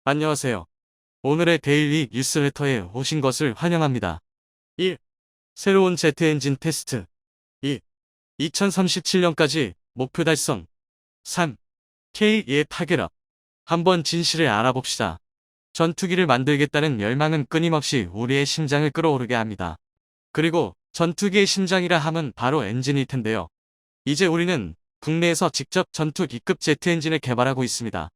안녕하세요. 오늘의 데일리 뉴스레터에 오신 것을 환영합니다. 1. 새로운 제트 엔진 테스트. 2. 2037년까지 목표 달성. 3. K의 타결합. 한번 진실을 알아봅시다. 전투기를 만들겠다는 열망은 끊임없이 우리의 심장을 끌어오르게 합니다. 그리고 전투기의 심장이라 함은 바로 엔진일 텐데요. 이제 우리는 국내에서 직접 전투기급 제트 엔진을 개발하고 있습니다.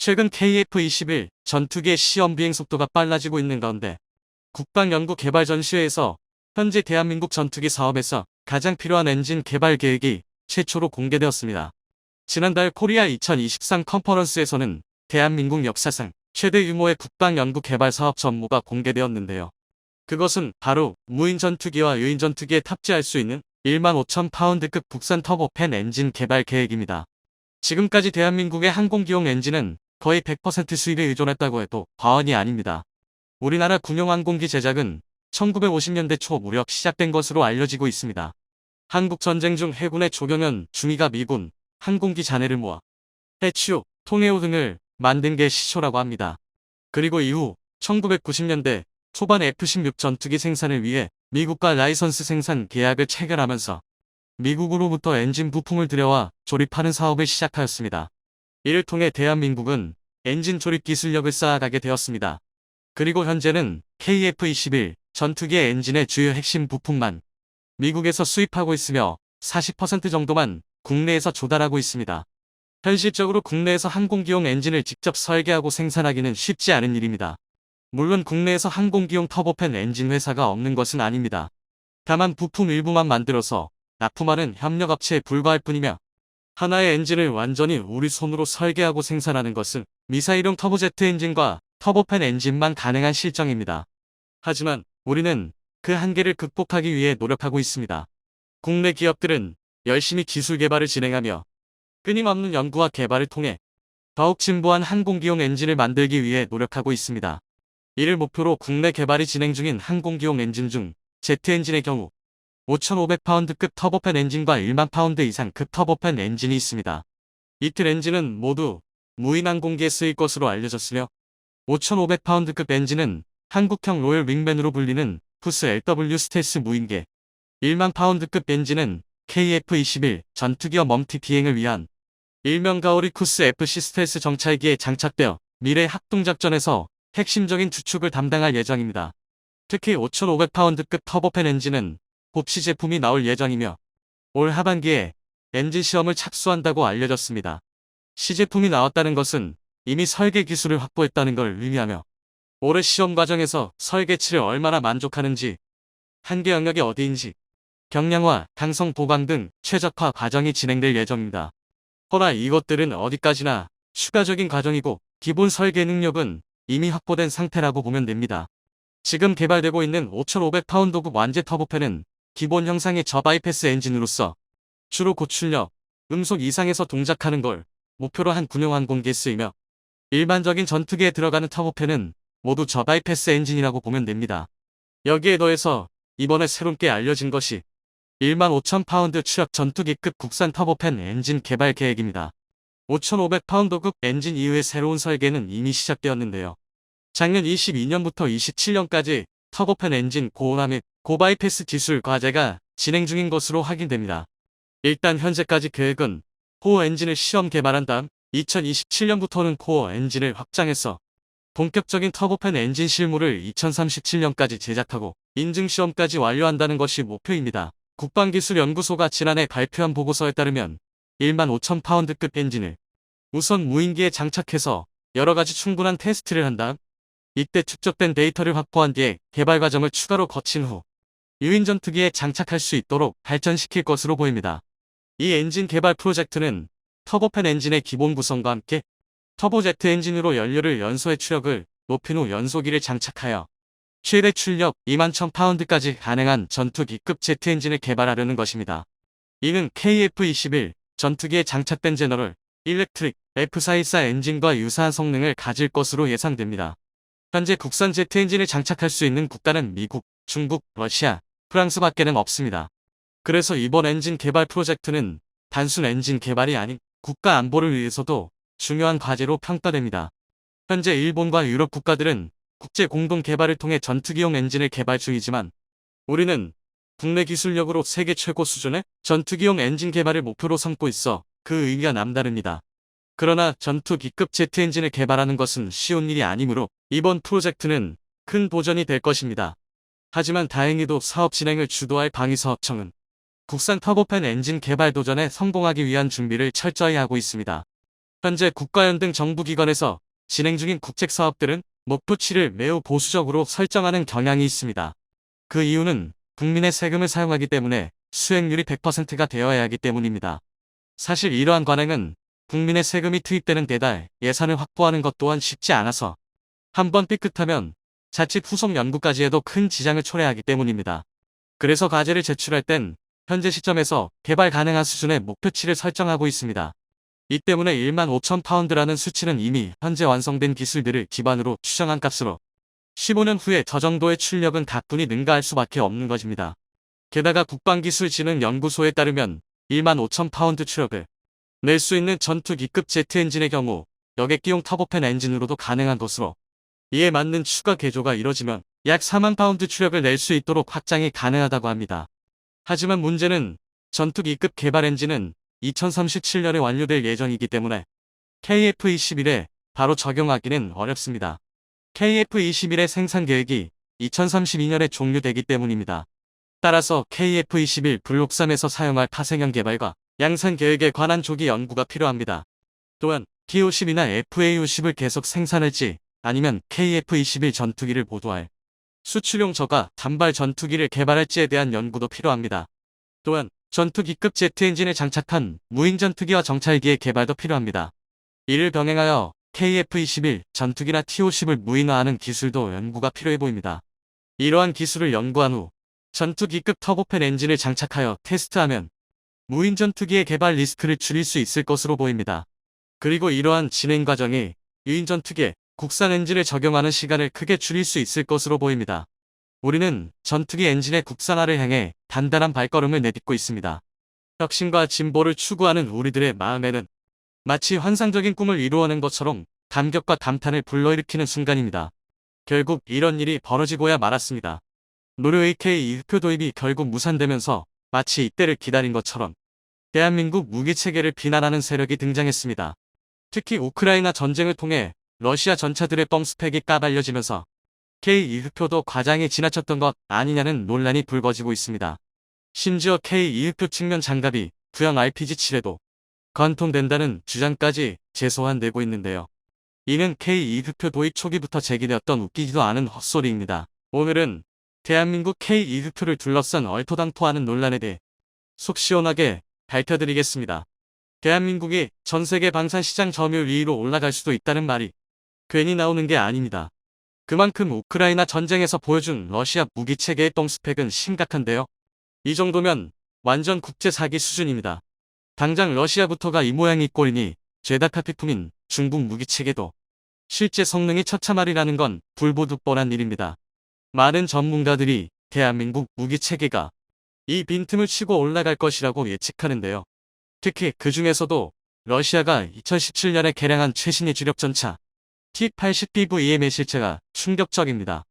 최근 KF-21 전투기의 시험 비행 속도가 빨라지고 있는 가운데 국방연구개발 전시회에서 현재 대한민국 전투기 사업에서 가장 필요한 엔진 개발 계획이 최초로 공개되었습니다. 지난달 코리아 2023 컨퍼런스에서는 대한민국 역사상 최대 규모의 국방연구개발 사업 전무가 공개되었는데요. 그것은 바로 무인 전투기와 유인 전투기에 탑재할 수 있는 15,000파운드급 국산 터보팬 엔진 개발 계획입니다. 지금까지 대한민국의 항공기용 엔진은 거의 100% 수입에 의존했다고 해도 과언이 아닙니다. 우리나라 군용 항공기 제작은 1950년대 초 무렵 시작된 것으로 알려지고 있습니다. 한국전쟁 중 해군의 조경현 중위가 미군 항공기 잔해를 모아 해치오, 통해오 등을 만든 게 시초라고 합니다. 그리고 이후 1990년대 초반 F-16 전투기 생산을 위해 미국과 라이선스 생산 계약을 체결하면서 미국으로부터 엔진 부품을 들여와 조립하는 사업을 시작하였습니다. 이를 통해 대한민국은 엔진 조립 기술력을 쌓아가게 되었습니다. 그리고 현재는 KF-21 전투기의 엔진의 주요 핵심 부품만 미국에서 수입하고 있으며 40% 정도만 국내에서 조달하고 있습니다. 현실적으로 국내에서 항공기용 엔진을 직접 설계하고 생산하기는 쉽지 않은 일입니다. 물론 국내에서 항공기용 터보팬 엔진 회사가 없는 것은 아닙니다. 다만 부품 일부만 만들어서 납품하는 협력업체에 불과할 뿐이며 하나의 엔진을 완전히 우리 손으로 설계하고 생산하는 것은 미사일용 터보제트 엔진과 터보팬 엔진만 가능한 실정입니다. 하지만 우리는 그 한계를 극복하기 위해 노력하고 있습니다. 국내 기업들은 열심히 기술 개발을 진행하며 끊임없는 연구와 개발을 통해 더욱 진보한 항공기용 엔진을 만들기 위해 노력하고 있습니다. 이를 목표로 국내 개발이 진행 중인 항공기용 엔진 중 제트 엔진의 경우 5,500파운드급 터보팬 엔진과 1만 파운드 이상 급 터보팬 엔진이 있습니다. 이틀 엔진은 모두 무인 항공기에 쓰일 것으로 알려졌으며 5,500파운드급 엔진은 한국형 로열 윙맨으로 불리는 쿠스 LW 스텔스 무인계, 1만 파운드급 엔진은 KF-21 전투기와 멈티 비행을 위한 일명 가오리 쿠스 FC 스텔스 정찰기에 장착되어 미래 합동작전에서 핵심적인 주축을 담당할 예정입니다. 특히 5,500파운드급 터보팬 엔진은 곧 시제품이 나올 예정이며 올 하반기에 엔진 시험을 착수한다고 알려졌습니다. 시제품이 나왔다는 것은 이미 설계 기술을 확보했다는 걸 의미하며 올해 시험 과정에서 설계치를 얼마나 만족하는지, 한계 영역이 어디인지, 경량화, 강성 보강 등 최적화 과정이 진행될 예정입니다. 허나 이것들은 어디까지나 추가적인 과정이고 기본 설계 능력은 이미 확보된 상태라고 보면 됩니다. 지금 개발되고 있는 5,500파운드급 완제 터보팬은 기본 형상의 저바이패스 엔진으로서 주로 고출력, 음속 이상에서 동작하는 걸 목표로 한 군용 항공기에 쓰이며 일반적인 전투기에 들어가는 터보팬은 모두 저바이패스 엔진이라고 보면 됩니다. 여기에 더해서 이번에 새롭게 알려진 것이 15,000파운드 추력 전투기급 국산 터보팬 엔진 개발 계획입니다. 5,500파운드급 엔진 이후의 새로운 설계는 이미 시작되었는데요. 작년 22년부터 27년까지 터보팬 엔진 고온화 및 고바이패스 기술 과제가 진행 중인 것으로 확인됩니다. 일단 현재까지 계획은 코어 엔진을 시험 개발한 다음 2027년부터는 코어 엔진을 확장해서 본격적인 터보팬 엔진 실무를 2037년까지 제작하고 인증시험까지 완료한다는 것이 목표입니다. 국방기술연구소가 지난해 발표한 보고서에 따르면 15,000파운드급 엔진을 우선 무인기에 장착해서 여러가지 충분한 테스트를 한 다음 이때 축적된 데이터를 확보한 뒤에 개발 과정을 추가로 거친 후 유인 전투기에 장착할 수 있도록 발전시킬 것으로 보입니다. 이 엔진 개발 프로젝트는 터보팬 엔진의 기본 구성과 함께 터보제트 엔진으로 연료를 연소해 추력을 높인 후 연소기를 장착하여 최대 출력 21,000파운드까지 가능한 전투기급 제트 엔진을 개발하려는 것입니다. 이는 KF-21 전투기에 장착된 제너럴 일렉트릭 F414 엔진과 유사한 성능을 가질 것으로 예상됩니다. 현재 국산 제트 엔진을 장착할 수 있는 국가는 미국, 중국, 러시아, 프랑스밖에는 없습니다. 그래서 이번 엔진 개발 프로젝트는 단순 엔진 개발이 아닌 국가 안보를 위해서도 중요한 과제로 평가됩니다. 현재 일본과 유럽 국가들은 국제 공동 개발을 통해 전투기용 엔진을 개발 중이지만 우리는 국내 기술력으로 세계 최고 수준의 전투기용 엔진 개발을 목표로 삼고 있어 그 의미가 남다릅니다. 그러나 전투기급 제트 엔진을 개발하는 것은 쉬운 일이 아니므로 이번 프로젝트는 큰 도전이 될 것입니다. 하지만 다행히도 사업 진행을 주도할 방위사업청은 국산 터보팬 엔진 개발 도전에 성공하기 위한 준비를 철저히 하고 있습니다. 현재 국가연 등 정부기관에서 진행 중인 국책사업들은 목표치를 매우 보수적으로 설정하는 경향이 있습니다. 그 이유는 국민의 세금을 사용하기 때문에 수행률이 100%가 되어야 하기 때문입니다. 사실 이러한 관행은 국민의 세금이 투입되는 데다 예산을 확보하는 것 또한 쉽지 않아서 한번 삐끗하면 자칫 후속 연구까지 해도 큰 지장을 초래하기 때문입니다. 그래서 과제를 제출할 땐 현재 시점에서 개발 가능한 수준의 목표치를 설정하고 있습니다. 이 때문에 1만 5천 파운드라는 수치는 이미 현재 완성된 기술들을 기반으로 추정한 값으로 15년 후에 저 정도의 출력은 가뿐히 능가할 수밖에 없는 것입니다. 게다가 국방기술진흥연구소에 따르면 1만 5천 파운드 출력을 낼 수 있는 전투기급 제트 엔진의 경우 여객기용 터보팬 엔진으로도 가능한 것으로 이에 맞는 추가 개조가 이뤄지면 약 4만 파운드 출력을 낼 수 있도록 확장이 가능하다고 합니다. 하지만 문제는 전투기급 개발 엔진은 2037년에 완료될 예정이기 때문에 KF-21에 바로 적용하기는 어렵습니다. KF-21의 생산 계획이 2032년에 종료되기 때문입니다. 따라서 KF-21 블록3에서 사용할 파생형 개발과 양산 계획에 관한 조기 연구가 필요합니다. 또한 T-50이나 FA-50을 계속 생산할지 아니면 KF-21 전투기를 보도할 수출용 저가 단발 전투기를 개발할지에 대한 연구도 필요합니다. 또한 전투기급 제트 엔진을 장착한 무인 전투기와 정찰기의 개발도 필요합니다. 이를 병행하여 KF-21 전투기나 T-50을 무인화하는 기술도 연구가 필요해 보입니다. 이러한 기술을 연구한 후 전투기급 터보팬 엔진을 장착하여 테스트하면 무인 전투기의 개발 리스크를 줄일 수 있을 것으로 보입니다. 그리고 이러한 진행 과정이 유인 전투기에 국산 엔진을 적용하는 시간을 크게 줄일 수 있을 것으로 보입니다. 우리는 전투기 엔진의 국산화를 향해 단단한 발걸음을 내딛고 있습니다. 혁신과 진보를 추구하는 우리들의 마음에는 마치 환상적인 꿈을 이루어낸 것처럼 감격과 감탄을 불러일으키는 순간입니다. 결국 이런 일이 벌어지고야 말았습니다. 노르웨이 K2표 도입이 결국 무산되면서 마치 이때를 기다린 것처럼 대한민국 무기체계를 비난하는 세력이 등장했습니다. 특히 우크라이나 전쟁을 통해 러시아 전차들의 뻥 스펙이 까발려지면서 K2표도 과장이 지나쳤던 것 아니냐는 논란이 불거지고 있습니다. 심지어 K2표 측면 장갑이 구형 RPG-7에도 관통된다는 주장까지 재소환되고 있는데요. 이는 K2표 도입 초기부터 제기되었던 웃기지도 않은 헛소리입니다. 오늘은 대한민국 K2표를 둘러싼 얼토당토하는 논란에 대해 속 시원하게 밝혀드리겠습니다. 대한민국이 전세계 방산시장 점유율 2위로 올라갈 수도 있다는 말이 괜히 나오는 게 아닙니다. 그만큼 우크라이나 전쟁에서 보여준 러시아 무기체계의 똥 스펙은 심각한데요. 이 정도면 완전 국제 사기 수준입니다. 당장 러시아부터가 이 모양이 꼴이니 죄다 카피품인 중국 무기체계도 실제 성능이 처참하리라는 건 불보듯 뻔한 일입니다. 많은 전문가들이 대한민국 무기체계가 이 빈틈을 치고 올라갈 것이라고 예측하는데요. 특히 그 중에서도 러시아가 2017년에 개량한 최신의 주력 전차 T-80BVM의 실체가 충격적입니다.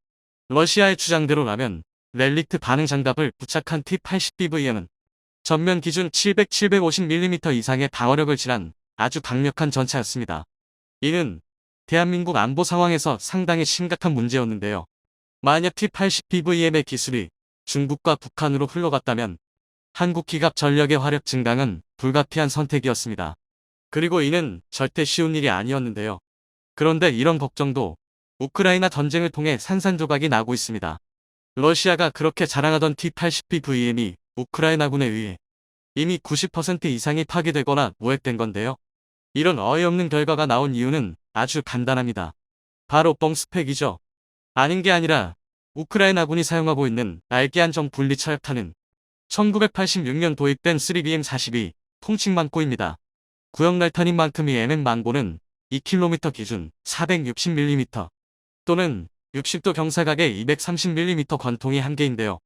러시아의 주장대로라면 렐릭트 반응 장갑을 부착한 T-80BVM은 전면 기준 750mm 이상의 방어력을 지닌 아주 강력한 전차였습니다. 이는 대한민국 안보 상황에서 상당히 심각한 문제였는데요. 만약 T-80BVM의 기술이 중국과 북한으로 흘러갔다면 한국 기갑 전력의 화력 증강은 불가피한 선택이었습니다. 그리고 이는 절대 쉬운 일이 아니었는데요. 그런데 이런 걱정도 우크라이나 전쟁을 통해 산산조각이 나고 있습니다. 러시아가 그렇게 자랑하던 T-80BVM이 우크라이나군에 의해 이미 90% 이상이 파괴되거나 무획된 건데요. 이런 어이없는 결과가 나온 이유는 아주 간단합니다. 바로 뻥 스펙이죠. 아닌 게 아니라 우크라이나군이 사용하고 있는 날개안정 분리차역탄은 1986년 도입된 3BM42 통칭망고입니다. 구형 날탄인 만큼 이 MM 망고는 2km 기준 460mm 또는 60도 경사각의 230mm 관통이 한계인데요.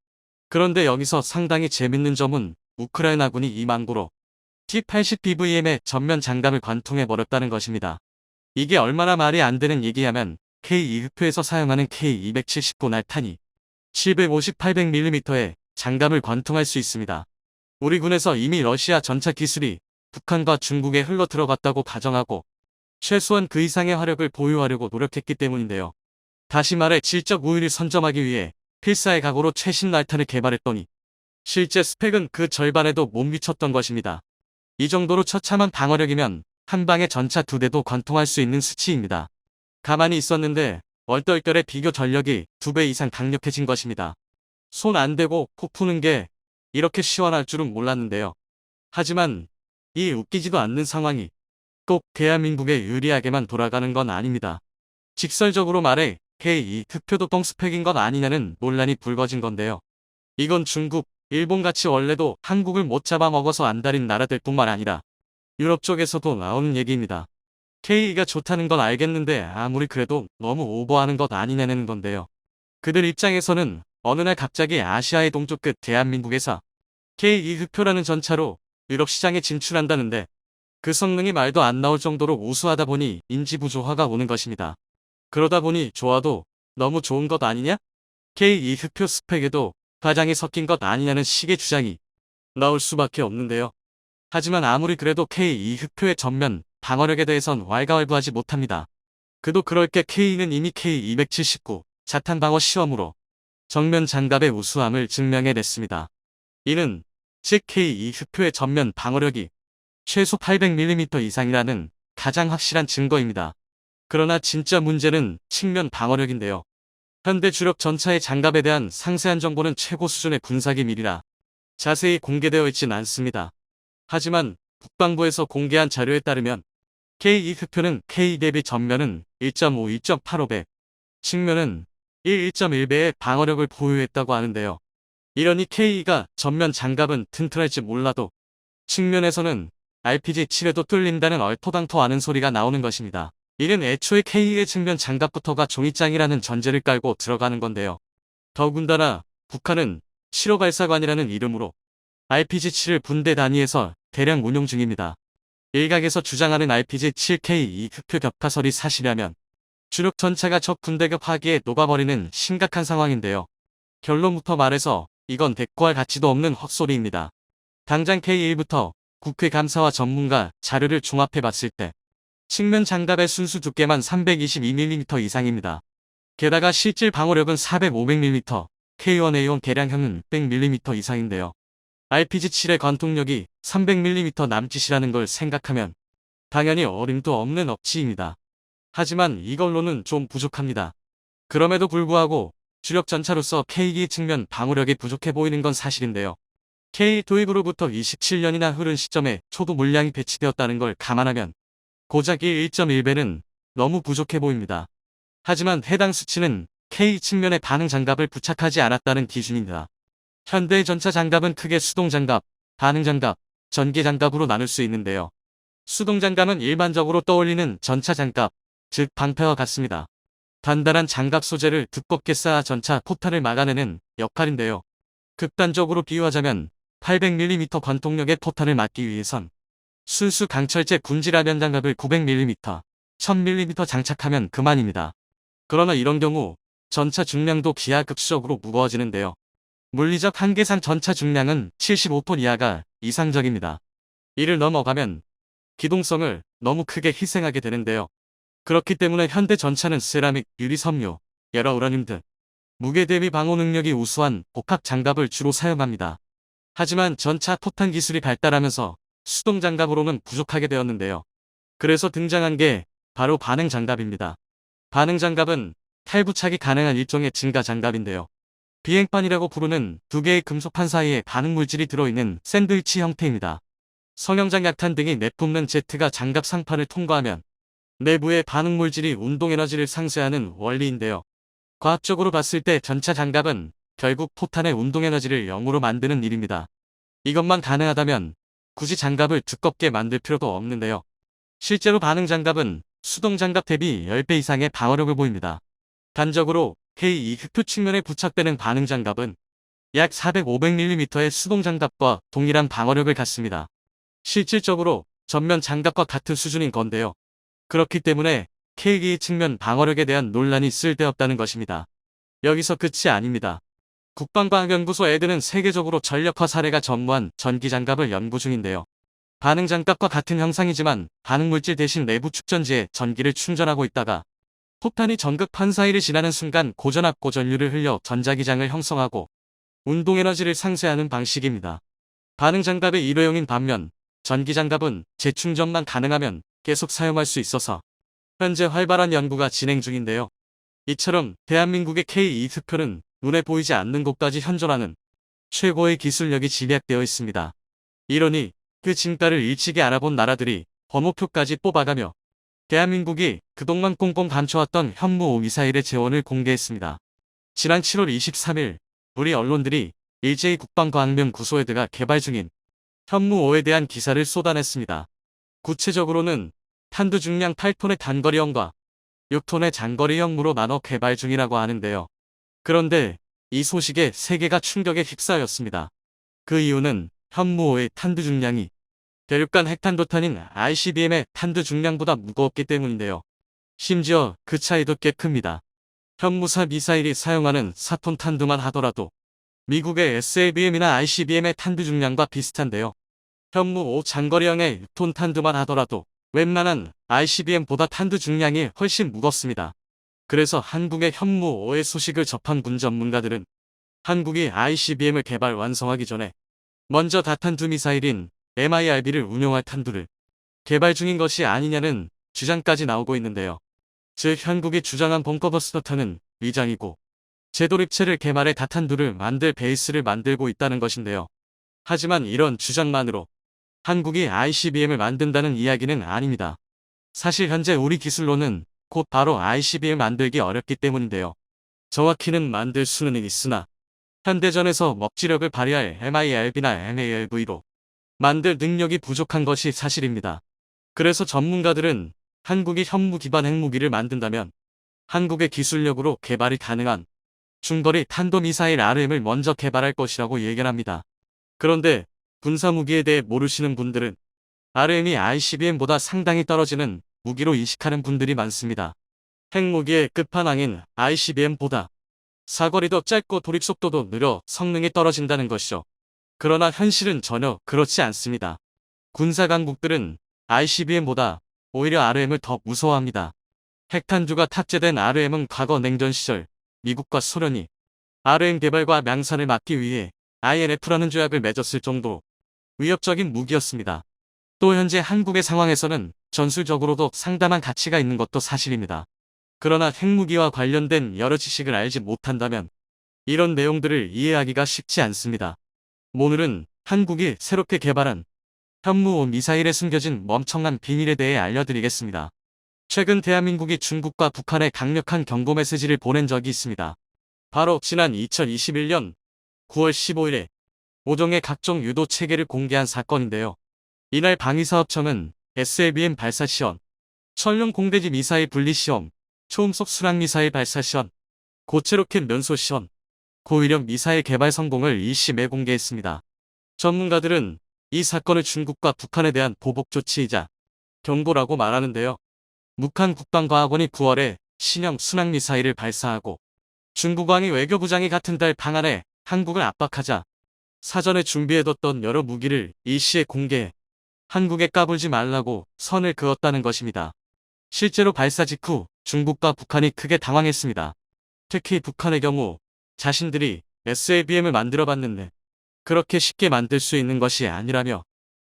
그런데 여기서 상당히 재밌는 점은 우크라이나군이 이 망고로 T-80BVM의 전면 장갑을 관통해버렸다는 것입니다. 이게 얼마나 말이 안 되는 얘기냐면 K2 흑표에서 사용하는 K279 날탄이 750, 800mm의 장갑을 관통할 수 있습니다. 우리 군에서 이미 러시아 전차 기술이 북한과 중국에 흘러 들어갔다고 가정하고 최소한 그 이상의 화력을 보유하려고 노력했기 때문인데요. 다시 말해 질적 우위를 선점하기 위해 필사의 각오로 최신 날탄을 개발했더니 실제 스펙은 그 절반에도 못 미쳤던 것입니다. 이 정도로 처참한 방어력이면 한 방에 전차 2대도 관통할 수 있는 수치입니다. 가만히 있었는데 얼떨결에 비교 전력이 2배 이상 강력해진 것입니다. 손 안 대고 코 푸는 게 이렇게 시원할 줄은 몰랐는데요. 하지만 이 웃기지도 않는 상황이 꼭 대한민국에 유리하게만 돌아가는 건 아닙니다. 직설적으로 말해 K2 흑표도 똥 스펙인 것 아니냐는 논란이 불거진 건데요. 이건 중국, 일본같이 원래도 한국을 못 잡아먹어서 안달인 나라들 뿐만 아니라 유럽 쪽에서도 나오는 얘기입니다. K2가 좋다는 건 알겠는데 아무리 그래도 너무 오버하는 것 아니냐는 건데요. 그들 입장에서는 어느 날 갑자기 아시아의 동쪽 끝 대한민국에서 K2 흑표라는 전차로 유럽 시장에 진출한다는데 그 성능이 말도 안 나올 정도로 우수하다 보니 인지부조화가 오는 것입니다. 그러다 보니 좋아도 너무 좋은 것 아니냐? K2 흑표 스펙에도 과장이 섞인 것 아니냐는 식의 주장이 나올 수밖에 없는데요. 하지만 아무리 그래도 K2 흑표의 전면 방어력에 대해선 왈가왈부하지 못합니다. 그도 그럴 게 K2는 이미 K279 자탄 방어 시험으로 정면 장갑의 우수함을 증명해냈습니다. 이는 즉 K2 흑표의 전면 방어력이 최소 800mm 이상이라는 가장 확실한 증거입니다. 그러나 진짜 문제는 측면 방어력인데요. 현대 주력 전차의 장갑에 대한 상세한 정보는 최고 수준의 군사기밀이라 자세히 공개되어 있진 않습니다. 하지만 국방부에서 공개한 자료에 따르면 K2 흑표는 K 대비 전면은 1.5, 2.85배, 측면은 1.1배의 방어력을 보유했다고 하는데요. 이러니 K2가 전면 장갑은 튼튼할지 몰라도 측면에서는 RPG-7에도 뚫린다는 얼토당토 않은 소리가 나오는 것입니다. 이는 애초에 K2의 측면 장갑부터가 종이장이라는 전제를 깔고 들어가는 건데요. 더군다나 북한은 7호 발사관이라는 이름으로 RPG-7을 분대 단위에서 대량 운용 중입니다. 일각에서 주장하는 RPG-7K2 흑표 격파설이 사실이라면 주력 전차가 적 군대급 화기에 녹아버리는 심각한 상황인데요. 결론부터 말해서 이건 대꾸할 가치도 없는 헛소리입니다. 당장 K1부터 국회 감사와 전문가 자료를 종합해 봤을 때 측면 장갑의 순수 두께만 322mm 이상입니다. 게다가 실질 방어력은 400, 500mm, K1A1 개량형은 600mm 이상인데요. RPG-7의 관통력이 300mm 남짓이라는 걸 생각하면 당연히 어림도 없는 억지입니다. 하지만 이걸로는 좀 부족합니다. 그럼에도 불구하고 주력 전차로서 K2 측면 방어력이 부족해 보이는 건 사실인데요. K 도입으로부터 27년이나 흐른 시점에 초도 물량이 배치되었다는 걸 감안하면 고작 1.1배는 너무 부족해 보입니다. 하지만 해당 수치는 K 측면에 반응 장갑을 부착하지 않았다는 기준입니다. 현대의 전차 장갑은 크게 수동 장갑, 반응 장갑, 전기 장갑으로 나눌 수 있는데요. 수동 장갑은 일반적으로 떠올리는 전차 장갑, 즉 방패와 같습니다. 단단한 장갑 소재를 두껍게 쌓아 전차 포탄을 막아내는 역할인데요. 극단적으로 비유하자면 800mm 관통력의 포탄을 막기 위해선 순수 강철제 군지라면 장갑을 900mm, 1000mm 장착하면 그만입니다. 그러나 이런 경우 전차 중량도 기하급수적으로 무거워지는데요. 물리적 한계상 전차 중량은 75톤 이하가 이상적입니다. 이를 넘어가면 기동성을 너무 크게 희생하게 되는데요. 그렇기 때문에 현대 전차는 세라믹, 유리 섬유, 여러 우라늄 등 무게 대비 방호 능력이 우수한 복합 장갑을 주로 사용합니다. 하지만 전차 포탄 기술이 발달하면서 수동 장갑으로는 부족하게 되었는데요. 그래서 등장한 게 바로 반응 장갑입니다. 반응 장갑은 탈부착이 가능한 일종의 증가 장갑인데요. 비행판이라고 부르는 두 개의 금속판 사이에 반응 물질이 들어있는 샌드위치 형태입니다. 성형장 약탄 등이 내뿜는 제트가 장갑 상판을 통과하면 내부의 반응 물질이 운동 에너지를 상쇄하는 원리인데요. 과학적으로 봤을 때 전차 장갑은 결국 포탄의 운동 에너지를 0으로 만드는 일입니다. 이것만 가능하다면 굳이 장갑을 두껍게 만들 필요도 없는데요. 실제로 반응 장갑은 수동 장갑 대비 10배 이상의 방어력을 보입니다. 단적으로 K2 흑표 측면에 부착되는 반응 장갑은 약 400, 500mm의 수동 장갑과 동일한 방어력을 갖습니다. 실질적으로 전면 장갑과 같은 수준인 건데요. 그렇기 때문에 K2 측면 방어력에 대한 논란이 쓸데없다는 것입니다. 여기서 끝이 아닙니다. 국방과학연구소 에드는 세계적으로 전력화 사례가 전무한 전기장갑을 연구 중인데요. 반응장갑과 같은 형상이지만 반응물질 대신 내부 축전지에 전기를 충전하고 있다가 폭탄이 전극판 사이를 지나는 순간 고전압 고전류를 흘려 전자기장을 형성하고 운동에너지를 상쇄하는 방식입니다. 반응장갑의 일회용인 반면 전기장갑은 재충전만 가능하면 계속 사용할 수 있어서 현재 활발한 연구가 진행 중인데요. 이처럼 대한민국의 K2투표는 눈에 보이지 않는 곳까지 현존하는 최고의 기술력이 집약되어 있습니다. 이러니 그 진가를 일찍이 알아본 나라들이 번호표까지 뽑아가며 대한민국이 그동안 꽁꽁 감춰왔던 현무5 미사일의 재원을 공개했습니다. 지난 7월 23일 우리 언론들이 일제히 국방과학연구소에드가 개발 중인 현무5에 대한 기사를 쏟아냈습니다. 구체적으로는 탄두 중량 8톤의 단거리형과 6톤의 장거리형으로 나눠 개발 중이라고 하는데요. 그런데 이 소식에 세계가 충격에 휩싸였습니다. 그 이유는 현무5의 탄두 중량이 대륙간 핵탄도탄인 ICBM의 탄두 중량보다 무거웠기 때문인데요. 심지어 그 차이도 꽤 큽니다. 현무사 미사일이 사용하는 4톤 탄두만 하더라도 미국의 SLBM이나 ICBM의 탄두 중량과 비슷한데요. 현무5 장거리형의 6톤 탄두만 하더라도 웬만한 ICBM보다 탄두 중량이 훨씬 무겁습니다. 그래서 한국의 현무5의 소식을 접한 군 전문가들은 한국이 ICBM을 개발 완성하기 전에 먼저 다탄두 미사일인 MIRB를 운용할 탄두를 개발 중인 것이 아니냐는 주장까지 나오고 있는데요. 즉 현국이 주장한 벙커버스터탄은 위장이고 재도립체를 개발해 다탄두를 만들 베이스를 만들고 있다는 것인데요. 하지만 이런 주장만으로 한국이 ICBM을 만든다는 이야기는 아닙니다. 사실 현재 우리 기술로는 곧 바로 ICBM 만들기 어렵기 때문인데요. 정확히는 만들 수는 있으나 현대전에서 먹지력을 발휘할 MIRB나 MALV로 만들 능력이 부족한 것이 사실입니다. 그래서 전문가들은 한국이 현무 기반 핵무기를 만든다면 한국의 기술력으로 개발이 가능한 중거리 탄도미사일 RM을 먼저 개발할 것이라고 예견합니다. 그런데 군사무기에 대해 모르시는 분들은 RM이 ICBM보다 상당히 떨어지는 무기로 인식하는 분들이 많습니다. 핵무기의 끝판왕인 ICBM보다 사거리도 짧고 도립속도도 느려 성능이 떨어진다는 것이죠. 그러나 현실은 전혀 그렇지 않습니다. 군사강국들은 ICBM보다 오히려 RM을 더 무서워합니다. 핵탄두가 탑재된 RM은 과거 냉전 시절 미국과 소련이 RM 개발과 양산을 막기 위해 INF라는 조약을 맺었을 정도로 위협적인 무기였습니다. 또 현재 한국의 상황에서는 전술적으로도 상당한 가치가 있는 것도 사실입니다. 그러나 핵무기와 관련된 여러 지식을 알지 못한다면 이런 내용들을 이해하기가 쉽지 않습니다. 오늘은 한국이 새롭게 개발한 현무5 미사일에 숨겨진 멍청한 비밀에 대해 알려드리겠습니다. 최근 대한민국이 중국과 북한에 강력한 경고 메시지를 보낸 적이 있습니다. 바로 지난 2021년 9월 15일에 5종의 각종 유도 체계를 공개한 사건인데요. 이날 방위사업청은 SLBM 발사 시험, 천룡 공대지 미사일 분리 시험, 초음속 순항 미사일 발사 시험, 고체 로켓 면소 시험, 고위력 미사일 개발 성공을 일심에 공개했습니다. 전문가들은 이 사건을 중국과 북한에 대한 보복 조치이자 경고라고 말하는데요. 북한 국방과학원이 9월에 신형 순항 미사일을 발사하고 중국왕이 외교부장이 같은 달 방한해 한국을 압박하자 사전에 준비해뒀던 여러 무기를 일시에 공개해 한국에 까불지 말라고 선을 그었다는 것입니다. 실제로 발사 직후 중국과 북한이 크게 당황했습니다. 특히 북한의 경우 자신들이 SLBM을 만들어봤는데 그렇게 쉽게 만들 수 있는 것이 아니라며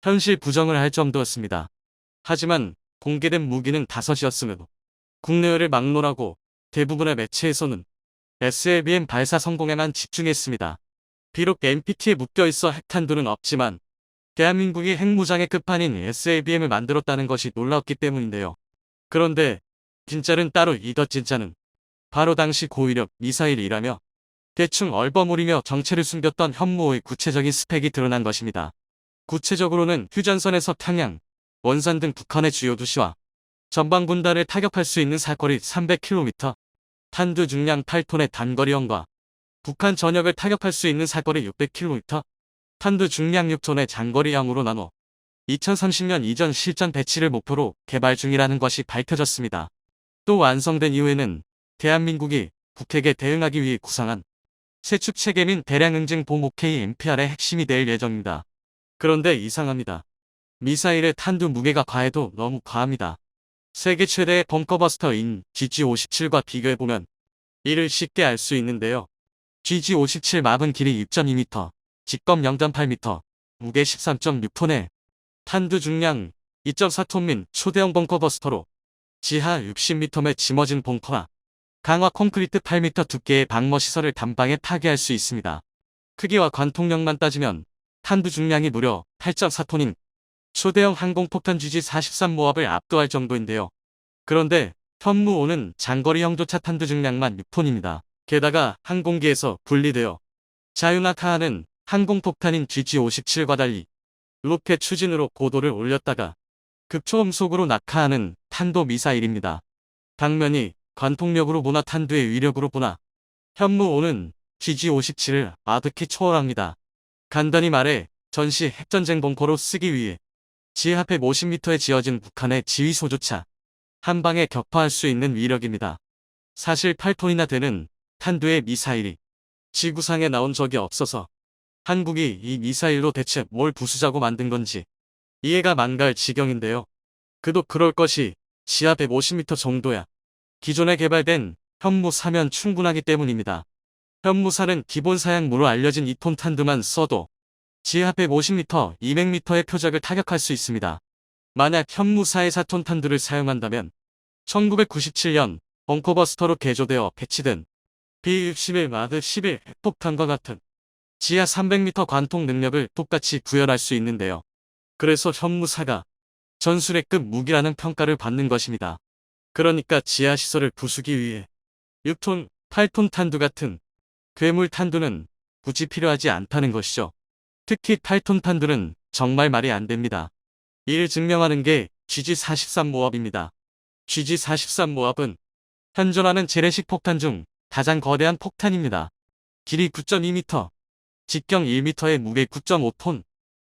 현실 부정을 할 정도였습니다. 하지만 공개된 무기는 5이었으므로 국내외를 막론하고 대부분의 매체에서는 SLBM 발사 성공에만 집중했습니다. 비록 NPT에 묶여있어 핵탄두는 없지만 대한민국이 핵무장의 끝판인 SLBM을 만들었다는 것이 놀라웠기 때문인데요. 그런데 진짜는 따로 이더 진짜는 바로 당시 고위력 미사일이라며 대충 얼버무리며 정체를 숨겼던 현무5의 구체적인 스펙이 드러난 것입니다. 구체적으로는 휴전선에서 평양, 원산 등 북한의 주요 도시와 전방군단을 타격할 수 있는 사거리 300km, 탄두 중량 8톤의 단거리형과 북한 전역을 타격할 수 있는 사거리 600km, 탄두 중량 6톤의 장거리형으로 나눠 2030년 이전 실전 배치를 목표로 개발 중이라는 것이 밝혀졌습니다. 또 완성된 이후에는 대한민국이 북핵에 대응하기 위해 구상한 세축 체계 및 대량 응징 보호 KMPR의 핵심이 될 예정입니다. 그런데 이상합니다. 미사일의 탄두 무게가 과해도 너무 과합니다. 세계 최대의 벙커버스터인 GG57과 비교해보면 이를 쉽게 알 수 있는데요. GG57 마분 길이 6.2m, 직검 0.8m, 무게 13.6톤에 탄두 중량 2.4톤 민 초대형 벙커버스터로 지하 60m의 짊어진 벙커나 강화 콘크리트 8m 두께의 방머 시설을 단방에 파괴할 수 있습니다. 크기와 관통력만 따지면 탄두 중량이 무려 8.4톤인 초대형 항공폭탄 GG43 모압을 압도할 정도인데요. 그런데 현무5는 장거리 형조차 탄두 중량만 6톤입니다. 게다가 항공기에서 분리되어 자유낙하하는 항공폭탄인 GG57과 달리 로켓 추진으로 고도를 올렸다가 극초음속으로 낙하하는 탄도미사일입니다. 당면이 관통력으로 보나 탄두의 위력으로 보나 현무5는 GG57을 아득히 초월합니다. 간단히 말해 전시 핵전쟁 벙커로 쓰기 위해 지하 150m에 지어진 북한의 지휘소조차 한 방에 격파할 수 있는 위력입니다. 사실 8톤이나 되는 탄두의 미사일이 지구상에 나온 적이 없어서 한국이 이 미사일로 대체 뭘 부수자고 만든 건지 이해가 안 갈 지경인데요. 그도 그럴 것이 지하 150m 정도야 기존에 개발된 현무4면 충분하기 때문입니다. 현무4는 기본 사양무로 알려진 2톤 탄두만 써도 지하 150m, 200m의 표적을 타격할 수 있습니다. 만약 현무4의 4톤 탄두를 사용한다면 1997년 벙커버스터로 개조되어 배치된 B-61 마드 11 핵폭탄과 같은 지하 300m 관통 능력을 똑같이 구현할 수 있는데요. 그래서 현무4가 전술핵급 무기라는 평가를 받는 것입니다. 그러니까 지하 시설을 부수기 위해 6톤, 8톤 탄두 같은 괴물 탄두는 굳이 필요하지 않다는 것이죠. 특히 8톤 탄두는 정말 말이 안 됩니다. 이를 증명하는 게 GG43 모압입니다. GG43 모압은 현존하는 재래식 폭탄 중 가장 거대한 폭탄입니다. 길이 9.2m, 직경 1m에 무게 9.5톤,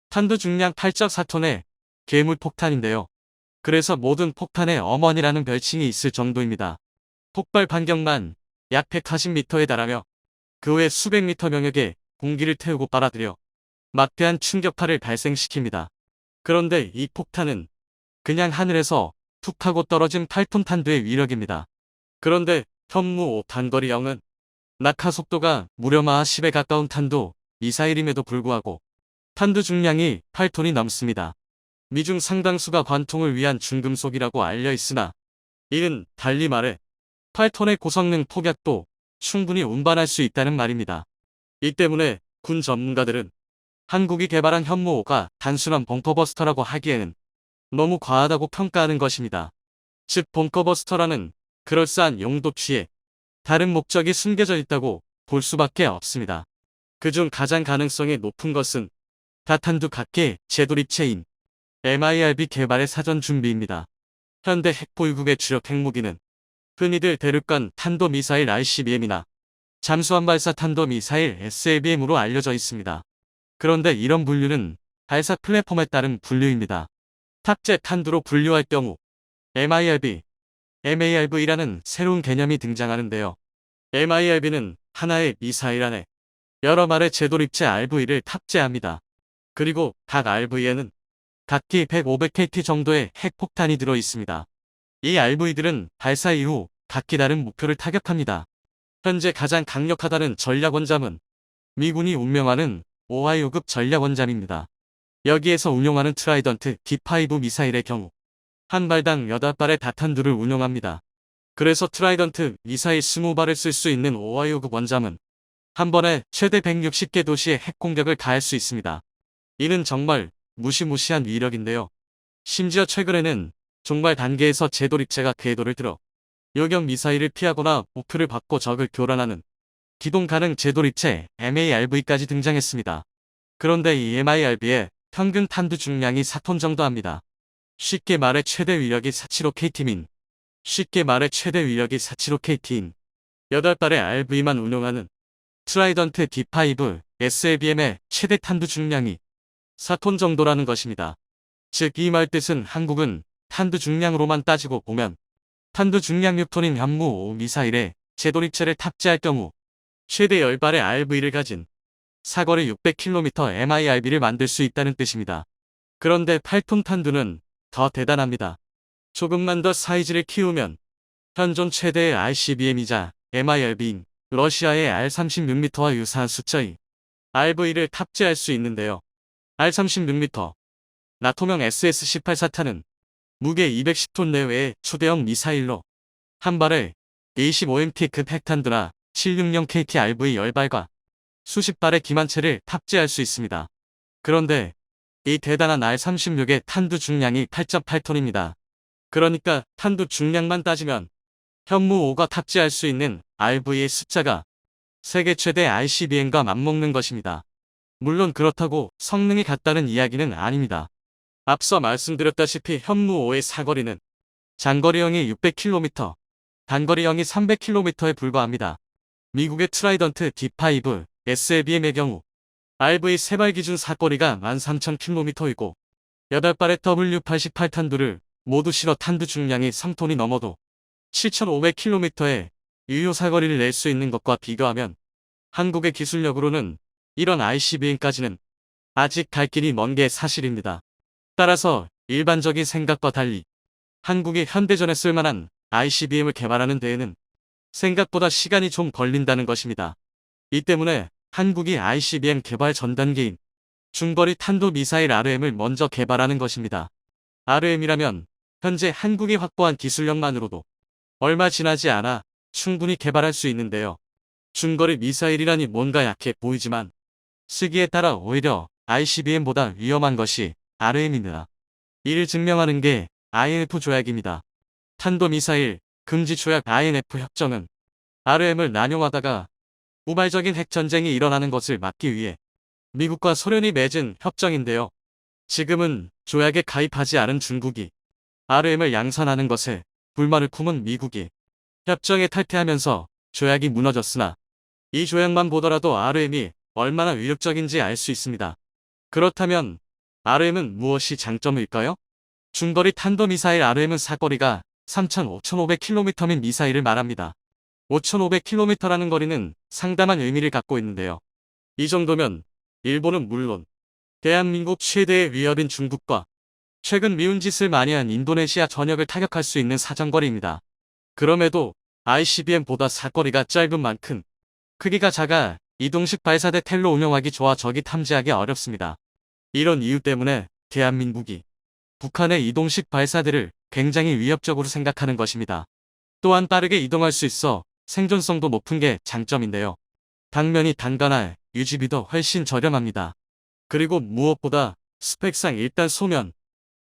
탄두 중량 8.4톤의 괴물 폭탄인데요. 그래서 모든 폭탄의 어머니라는 별칭이 있을 정도입니다. 폭발 반경만 약 140m에 달하며 그 외 수백 미터 명역에 공기를 태우고 빨아들여 막대한 충격파를 발생시킵니다. 그런데 이 폭탄은 그냥 하늘에서 툭 하고 떨어진 8톤 탄두의 위력입니다. 그런데 현무5 단거리형은 낙하 속도가 무려 마하 10에 가까운 탄두 미사일임에도 불구하고 탄두 중량이 8톤이 넘습니다. 미중 상당수가 관통을 위한 중금속이라고 알려 있으나 이는 달리 말해 8톤의 고성능 폭약도 충분히 운반할 수 있다는 말입니다. 이 때문에 군 전문가들은 한국이 개발한 현무5가 단순한 벙커버스터라고 하기에는 너무 과하다고 평가하는 것입니다. 즉 벙커버스터라는 그럴싸한 용도치에 다른 목적이 숨겨져 있다고 볼 수밖에 없습니다. 그중 가장 가능성이 높은 것은 다탄두 각계 재도립체인 MIRB 개발의 사전 준비입니다. 현대 핵보유국의 주력 핵무기는 흔히들 대륙간 탄도미사일 ICBM이나 잠수함 발사 탄도미사일 SLBM으로 알려져 있습니다. 그런데 이런 분류는 발사 플랫폼에 따른 분류입니다. 탑재 탄두로 분류할 경우 MIRB, MARV라는 새로운 개념이 등장하는데요. MIRB는 하나의 미사일 안에 여러 말의 재도립체 RV를 탑재합니다. 그리고 각 RV에는 각기 100-500KT 정도의 핵폭탄이 들어 있습니다. 이 RV들은 발사 이후 각기 다른 목표를 타격합니다. 현재 가장 강력하다는 전략원잠은 미군이 운명하는 오하이오급 전략원잠입니다. 여기에서 운용하는 트라이던트 D5 미사일의 경우 한 발당 8발의 다탄두를 운용합니다. 그래서 트라이던트 미사일 20발을 쓸 수 있는 오하이오급 원잠은 한 번에 최대 160개 도시에 핵 공격을 가할 수 있습니다. 이는 정말 무시무시한 위력인데요. 심지어 최근에는 종말 단계에서 재도립체가 궤도를 들어 요격 미사일을 피하거나 목표를 받고 적을 교란하는 기동 가능 재도립체 MARV까지 등장했습니다. 그런데 이 MIRV의 평균 탄두 중량이 4톤 정도 합니다. 쉽게 말해 최대 위력이 475KT인 8발의 RV만 운용하는 트라이던트 D5 SLBM의 최대 탄두 중량이 4톤 정도라는 것입니다. 즉 이 말 뜻은 한국은 탄두 중량으로만 따지고 보면 탄두 중량 6톤인 현무 5 미사일에 제돌입체를 탑재할 경우 최대 10발의 RV를 가진 사거리 600km MIRB를 만들 수 있다는 뜻입니다. 그런데 8톤 탄두는 더 대단합니다. 조금만 더 사이즈를 키우면 현존 최대의 ICBM이자 MIRB인 러시아의 R-36M와 유사한 숫자의 RV를 탑재할 수 있는데요. R-36M, 나토명 SS-18 사탄은 무게 210톤 내외의 초대형 미사일로 한 발에 25MT급 핵탄두나 760KT RV 10발과 수십 발의 기만체를 탑재할 수 있습니다. 그런데 이 대단한 R-36의 탄두 중량이 8.8톤입니다. 그러니까 탄두 중량만 따지면 현무5가 탑재할 수 있는 RV의 숫자가 세계 최대 ICBM과 맞먹는 것입니다. 물론 그렇다고 성능이 같다는 이야기는 아닙니다. 앞서 말씀드렸다시피 현무5의 사거리는 장거리형이 600km, 단거리형이 300km에 불과합니다. 미국의 트라이던트 D5 SLBM의 경우 RV 3발 기준 사거리가 13,000km이고 8발의 W88 탄두를 모두 실어 탄두 중량이 3톤이 넘어도 7,500km의 유효 사거리를 낼 수 있는 것과 비교하면 한국의 기술력으로는 이런 ICBM까지는 아직 갈 길이 먼 게 사실입니다. 따라서 일반적인 생각과 달리 한국이 현대전에 쓸만한 ICBM을 개발하는 데에는 생각보다 시간이 좀 걸린다는 것입니다. 이 때문에 한국이 ICBM 개발 전 단계인 중거리 탄도 미사일 RM을 먼저 개발하는 것입니다. RM이라면 현재 한국이 확보한 기술력만으로도 얼마 지나지 않아 충분히 개발할 수 있는데요. 중거리 미사일이라니 뭔가 약해 보이지만 시기에 따라 오히려 ICBM보다 위험한 것이 RM입니다. 이를 증명하는 게 INF 조약입니다. 탄도미사일 금지 조약 INF 협정은 RM을 남용하다가 우발적인 핵전쟁이 일어나는 것을 막기 위해 미국과 소련이 맺은 협정인데요. 지금은 조약에 가입하지 않은 중국이 RM을 양산하는 것에 불만을 품은 미국이 협정에 탈퇴하면서 조약이 무너졌으나 이 조약만 보더라도 RM이 얼마나 위력적인지 알 수 있습니다. 그렇다면 RM은 무엇이 장점일까요? 중거리 탄도미사일 RM은 사거리가 3,500km인 미사일을 말합니다. 5,500km라는 거리는 상당한 의미를 갖고 있는데요. 이 정도면 일본은 물론 대한민국 최대의 위협인 중국과 최근 미운 짓을 많이 한 인도네시아 전역을 타격할 수 있는 사정거리입니다. 그럼에도 ICBM보다 사거리가 짧은 만큼 크기가 작아 이동식 발사대 텔로 운용하기 좋아 적이 탐지하기 어렵습니다. 이런 이유 때문에 대한민국이 북한의 이동식 발사대를 굉장히 위협적으로 생각하는 것입니다. 또한 빠르게 이동할 수 있어 생존성도 높은 게 장점인데요. 당면이 단가나 유지비도 훨씬 저렴합니다. 그리고 무엇보다 스펙상 일단 쏘면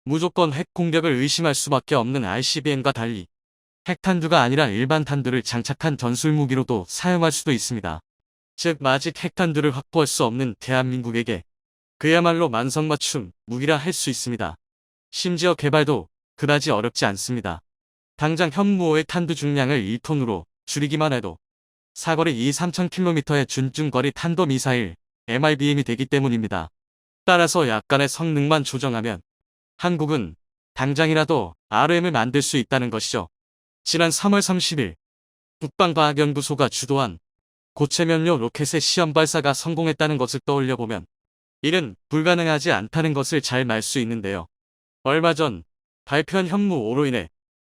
무조건 핵 공격을 의심할 수밖에 없는 ICBM과 달리 핵탄두가 아니라 일반 탄두를 장착한 전술무기로도 사용할 수도 있습니다. 즉 아직 핵탄두를 확보할 수 없는 대한민국에게 그야말로 만성맞춤 무기라 할 수 있습니다. 심지어 개발도 그다지 어렵지 않습니다. 당장 현무호의 탄두 중량을 1톤으로 줄이기만 해도 사거리 2-3,000km의 준중거리 탄도미사일 MIBM이 되기 때문입니다. 따라서 약간의 성능만 조정하면 한국은 당장이라도 RM을 만들 수 있다는 것이죠. 지난 3월 30일 국방과학연구소가 주도한 고체면료 로켓의 시험 발사가 성공했다는 것을 떠올려보면 이는 불가능하지 않다는 것을 잘 말 수 있는데요. 얼마 전 발표한 현무5로 인해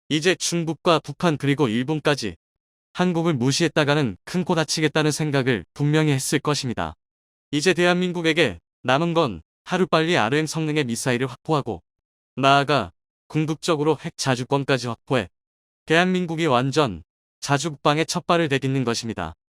이제 중국과 북한 그리고 일본까지 한국을 무시했다가는 큰 코 다치겠다는 생각을 분명히 했을 것입니다. 이제 대한민국에게 남은 건 하루빨리 RM 성능의 미사일을 확보하고 나아가 궁극적으로 핵 자주권까지 확보해 대한민국이 완전 자주국방의 첫 발을 내딛는 것입니다.